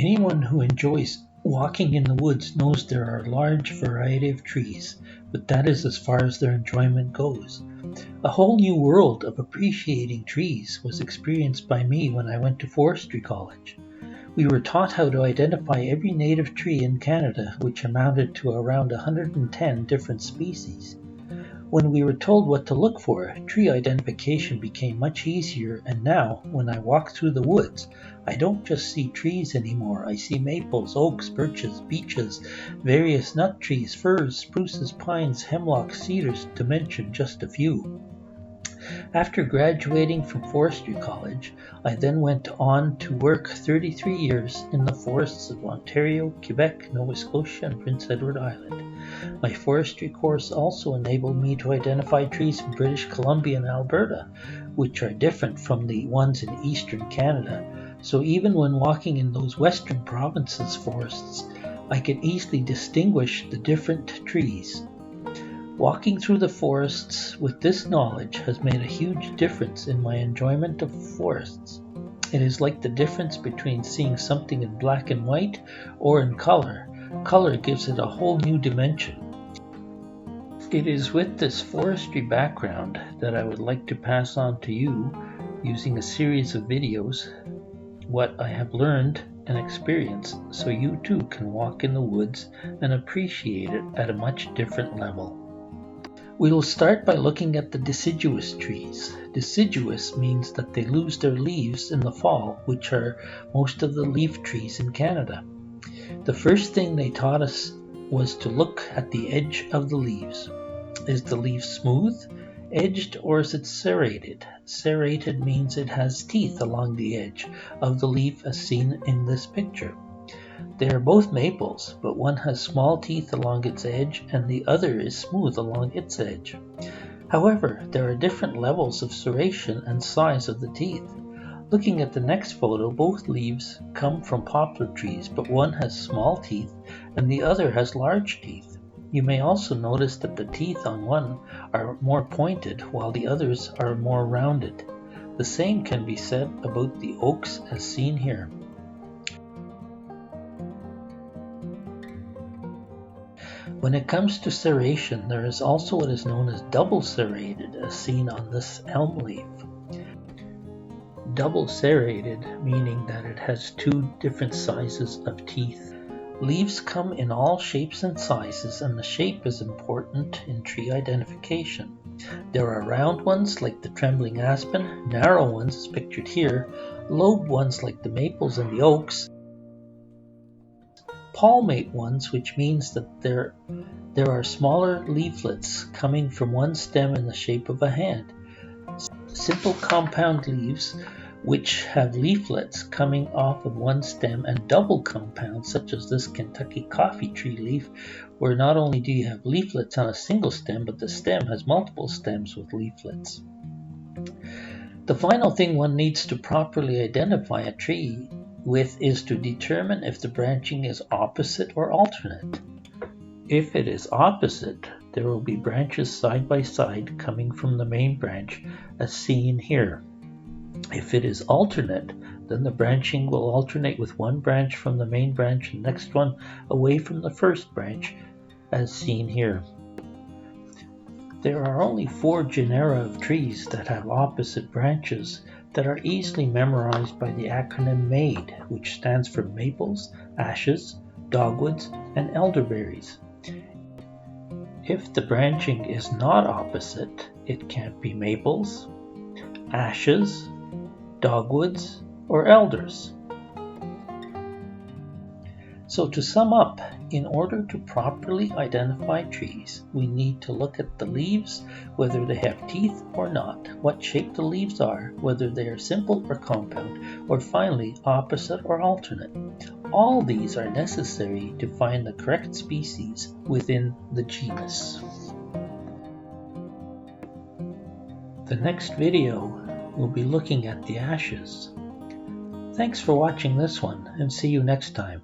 Anyone who enjoys walking in the woods knows there are a large variety of trees, but that is as far as their enjoyment goes. A whole new world of appreciating trees was experienced by me when I went to forestry college. We were taught how to identify every native tree in Canada, which amounted to around 110 different species. When we were told what to look for, tree identification became much easier, and now, when I walk through the woods, I don't just see trees anymore. I see maples, oaks, birches, beeches, various nut trees, firs, spruces, pines, hemlocks, cedars, to mention just a few. After graduating from forestry college, I then went on to work 33 years in the forests of Ontario, Quebec, Nova Scotia, and Prince Edward Island. My forestry course also enabled me to identify trees in British Columbia and Alberta, which are different from the ones in eastern Canada. So even when walking in those western provinces' forests, I could easily distinguish the different trees. Walking through the forests with this knowledge has made a huge difference in my enjoyment of forests. It is like the difference between seeing something in black and white or in color. Color gives it a whole new dimension. It is with this forestry background that I would like to pass on to you, using a series of videos, what I have learned and experienced, so you too can walk in the woods and appreciate it at a much different level. We will start by looking at the deciduous trees. Deciduous means that they lose their leaves in the fall, which are most of the leaf trees in Canada. The first thing they taught us was to look at the edge of the leaves. Is the leaf smooth, edged, or is it serrated? Serrated means it has teeth along the edge of the leaf, as seen in this picture. They are both maples, but one has small teeth along its edge and the other is smooth along its edge. However, there are different levels of serration and size of the teeth. Looking at the next photo, both leaves come from poplar trees, but one has small teeth and the other has large teeth. You may also notice that the teeth on one are more pointed while the others are more rounded. The same can be said about the oaks as seen here. When it comes to serration, there is also what is known as double serrated, as seen on this elm leaf. Double serrated meaning that it has two different sizes of teeth. Leaves come in all shapes and sizes, and the shape is important in tree identification. There are round ones like the trembling aspen, narrow ones as pictured here, lobed ones like the maples and the oaks, palmate ones, which means that there are smaller leaflets coming from one stem in the shape of a hand. Simple compound leaves, which have leaflets coming off of one stem, and double compounds, such as this Kentucky coffee tree leaf, where not only do you have leaflets on a single stem, but the stem has multiple stems with leaflets. The final thing one needs to properly identify a tree with is to determine if the branching is opposite or alternate. If it is opposite, there will be branches side by side coming from the main branch, as seen here. If it is alternate, then the branching will alternate with one branch from the main branch and the next one away from the first branch, as seen here. There are only 4 genera of trees that have opposite branches that are easily memorized by the acronym MADE, which stands for maples, ashes, dogwoods, and elderberries. If the branching is not opposite, it can't be maples, ashes, dogwoods, or elders. So to sum up, in order to properly identify trees, we need to look at the leaves, whether they have teeth or not, what shape the leaves are, whether they are simple or compound, or finally opposite or alternate. All these are necessary to find the correct species within the genus. The next video will be looking at the ashes. Thanks for watching this one, and see you next time.